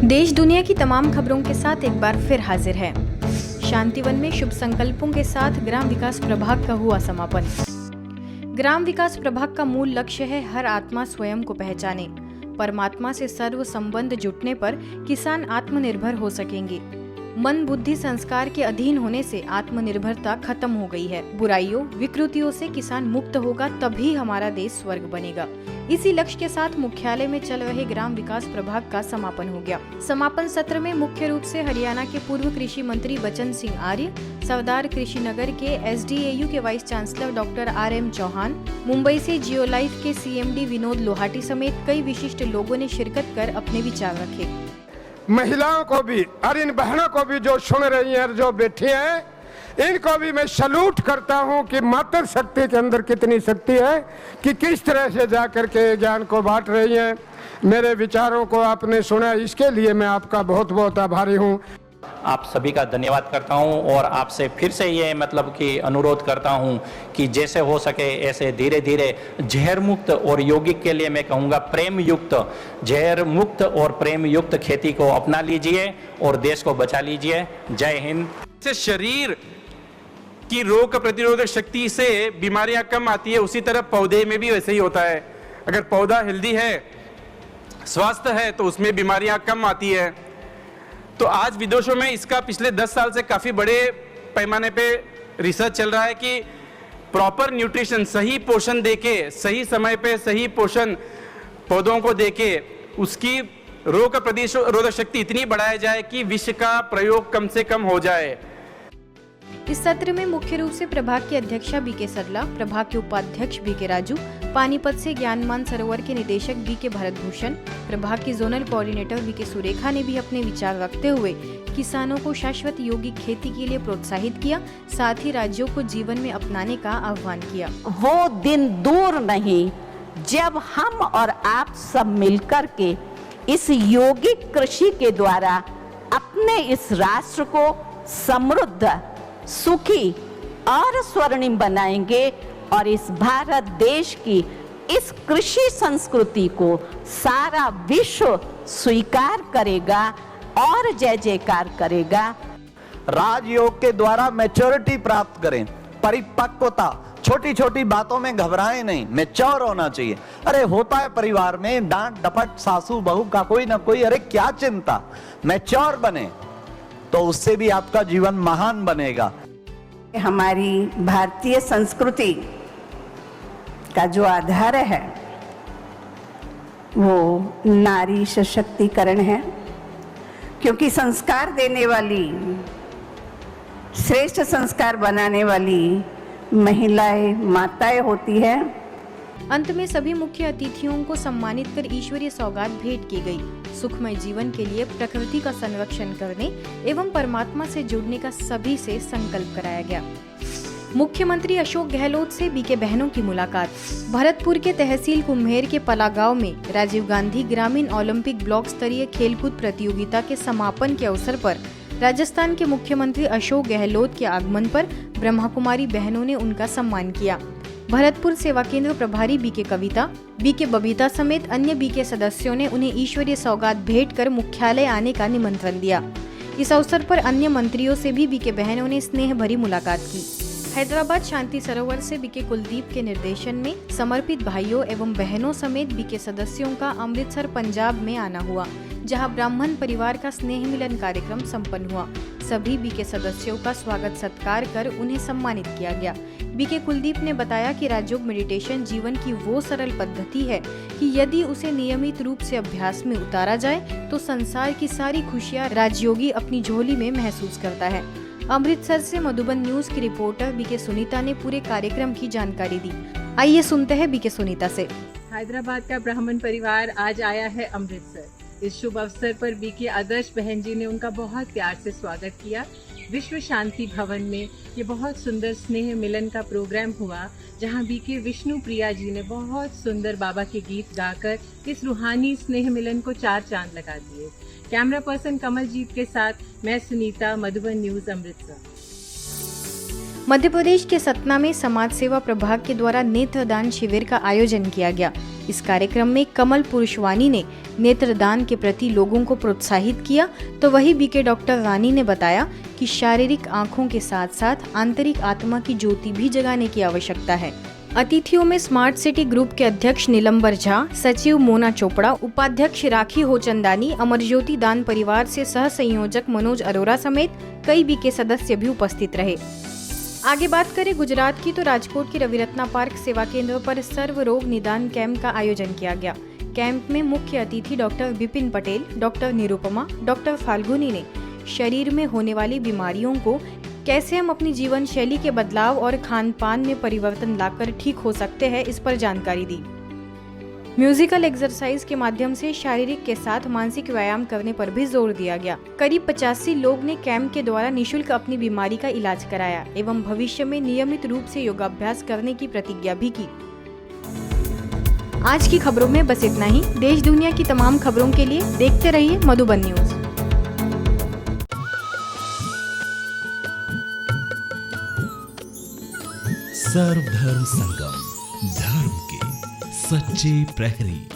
देश दुनिया की तमाम खबरों के साथ एक बार फिर हाजिर है। शांतिवन में शुभ संकल्पों के साथ ग्राम विकास प्रभाग का हुआ समापन। ग्राम विकास प्रभाग का मूल लक्ष्य है हर आत्मा स्वयं को पहचाने। परमात्मा से सर्व संबंध जुटने पर किसान आत्मनिर्भर हो सकेंगे। मन बुद्धि संस्कार के अधीन होने से आत्मनिर्भरता खत्म हो गई है। बुराइयों विकृतियों से किसान मुक्त होगा, तभी हमारा देश स्वर्ग बनेगा। इसी लक्ष्य के साथ मुख्यालय में चल रहे ग्राम विकास प्रभाग का समापन हो गया। समापन सत्र में मुख्य रूप से हरियाणा के पूर्व कृषि मंत्री बचन सिंह आर्य, सरदार कृषि नगर के SDAU के vice chancellor doctor RM Chauhan, Mumbai से जियो लाइफ के CMD विनोद लोहाटी समेत कई विशिष्ट लोगों ने शिरकत कर अपने विचार रखे। महिलाओं को भी और इन बहनों को भी जो सुन रही हैं, जो बैठी हैं, इनको भी मैं सलूट करता हूं कि मातृ शक्ति के अंदर कितनी शक्ति है कि किस तरह से जाकर के ज्ञान को बांट रही हैं। मेरे विचारों को आपने सुना, इसके लिए मैं आपका बहुत बहुत आभारी हूं। आप सभी का धन्यवाद करता हूं और आपसे फिर से ये कि अनुरोध करता हूं कि जैसे हो सके ऐसे धीरे धीरे जहर मुक्त और यौगिक के लिए मैं कहूँगा प्रेम युक्त, जहर मुक्त और प्रेम युक्त खेती को अपना लीजिए और देश को बचा लीजिए। जय हिंद। से शरीर की रोग प्रतिरोधक शक्ति से बीमारियां कम आती है, उसी तरह पौधे में भी वैसे ही होता है। अगर पौधा हेल्दी है, स्वस्थ है, तो उसमें बीमारियां कम आती है। तो आज विदेशों में इसका पिछले 10 साल से काफ़ी बड़े पैमाने पे रिसर्च चल रहा है कि प्रॉपर न्यूट्रिशन, सही पोषण देके, सही समय पे सही पोषण पौधों को देके उसकी रोग प्रतिरोधक शक्ति इतनी बढ़ाई जाए कि विष का प्रयोग कम से कम हो जाए। इस सत्र में मुख्य रूप से प्रभाग की अध्यक्षा BK सरला, प्रभाग के उपाध्यक्ष BK राजू, पानीपत से ज्ञानमान सरोवर के निदेशक BK भरतभूषण, प्रभाग की जोनल कोऑर्डिनेटर BK सुरेखा ने भी अपने विचार रखते हुए किसानों को शाश्वत यौगिक खेती के लिए प्रोत्साहित किया, साथ ही राज्यों को जीवन में अपनाने का आह्वान किया। वो दिन दूर नहीं जब हम और आप सब मिलकर के इस यौगिक कृषि के द्वारा अपने इस राष्ट्र को समृद्ध, सुखी और स्वर्णिम बनाएंगे और इस भारत देश की इस कृषि संस्कृति को सारा विश्व स्वीकार करेगा और जय जयकार करेगा। राजयोग के द्वारा मैच्योरिटी प्राप्त करें, परिपक्वता, छोटी छोटी बातों में घबराएं नहीं, मैच्योर होना चाहिए। अरे होता है परिवार में डांट डपट सासू बहू का कोई ना कोई, अरे क्या चिंता, मैच्योर बने तो उससे भी आपका जीवन महान बनेगा। हमारी भारतीय संस्कृति का जो आधार है वो नारी सशक्तिकरण है, क्योंकि संस्कार देने वाली, श्रेष्ठ संस्कार बनाने वाली महिलाएं, माताएं होती है। अंत में सभी मुख्य अतिथियों को सम्मानित कर ईश्वरीय सौगात भेंट की गई। सुखमय जीवन के लिए प्रकृति का संरक्षण करने एवं परमात्मा से जुड़ने का सभी से संकल्प कराया गया। मुख्यमंत्री अशोक गहलोत से BK बहनों की मुलाकात। भरतपुर के तहसील कुम्हेर के पला गांव में राजीव गांधी ग्रामीण ओलंपिक ब्लॉक स्तरीय खेलकूद प्रतियोगिता के समापन के अवसर पर राजस्थान के मुख्यमंत्री अशोक गहलोत के आगमन पर ब्रह्मा कुमारी बहनों ने उनका सम्मान किया। भरतपुर सेवा केंद्र प्रभारी BK कविता, BK बबीता समेत अन्य BK सदस्यों ने उन्हें ईश्वरीय सौगात भेंट कर मुख्यालय आने का निमंत्रण दिया। इस अवसर पर अन्य मंत्रियों से भी BK बहनों ने स्नेह भरी मुलाकात की। हैदराबाद शांति सरोवर से BK कुलदीप के निर्देशन में समर्पित भाइयों एवं बहनों समेत BK सदस्यों का अमृतसर पंजाब में आना हुआ, जहां ब्राह्मण परिवार का स्नेह मिलन कार्यक्रम संपन्न हुआ। सभी BK सदस्यों का स्वागत सत्कार कर उन्हें सम्मानित किया गया। BK कुलदीप ने बताया कि राजयोग मेडिटेशन जीवन की वो सरल पद्धति है कि यदि उसे नियमित रूप से अभ्यास में उतारा जाए तो संसार की सारी खुशियां राजयोगी अपनी झोली में महसूस करता है। अमृतसर से मधुबन न्यूज की रिपोर्टर BK सुनीता ने पूरे कार्यक्रम की जानकारी दी। आइए सुनते हैं BK सुनीता से। हैदराबाद का ब्राह्मण परिवार आज आया है अमृतसर। इस शुभ अवसर पर BK आदर्श बहन जी ने उनका बहुत प्यार से स्वागत किया। विश्व शांति भवन में ये बहुत सुंदर स्नेह मिलन का प्रोग्राम हुआ, जहां BK विष्णु प्रिया जी ने बहुत सुंदर बाबा के गीत गाकर इस रूहानी स्नेह मिलन को 4 चांद लगा दिए। कैमरा पर्सन कमलजीत के साथ मैं सुनीता, मधुबन न्यूज अमृतसर। मध्य प्रदेश के सतना में समाज सेवा प्रभाग के द्वारा नेत्रदान शिविर का आयोजन किया गया। इस कार्यक्रम में कमल पुरुषवानी ने नेत्रदान के प्रति लोगों को प्रोत्साहित किया, तो वही बीके डॉक्टर रानी ने बताया कि शारीरिक आंखों के साथ साथ आंतरिक आत्मा की ज्योति भी जगाने की आवश्यकता है। अतिथियों में स्मार्ट सिटी ग्रुप के अध्यक्ष नीलंबर झा, सचिव मोना चोपड़ा, उपाध्यक्ष राखी होचंदानी, अमरज्योति दान परिवार से सह संयोजक मनोज अरोरा समेत कई बीके सदस्य भी उपस्थित रहे। आगे बात करें गुजरात की, तो राजकोट के रविरत्ना पार्क सेवा केंद्र पर सर्व रोग निदान कैंप का आयोजन किया गया। कैंप में मुख्य अतिथि doctor Vipin Patel, doctor Nirupama, doctor Falguni ने शरीर में होने वाली बीमारियों को कैसे हम अपनी जीवन शैली के बदलाव और खान पान में परिवर्तन लाकर ठीक हो सकते हैं, इस पर जानकारी दी। म्यूजिकल एक्सरसाइज के माध्यम से शारीरिक के साथ मानसिक व्यायाम करने पर भी जोर दिया गया। करीब 85 लोग ने कैंप के द्वारा निशुल्क अपनी बीमारी का इलाज कराया एवं भविष्य में नियमित रूप से योगाभ्यास करने की प्रतिज्ञा भी की। आज की खबरों में बस इतना ही। देश दुनिया की तमाम खबरों के लिए देखते रहिए मधुबन न्यूज। सर्वधर्म संगम, धर्म के सच्चे प्रहरी।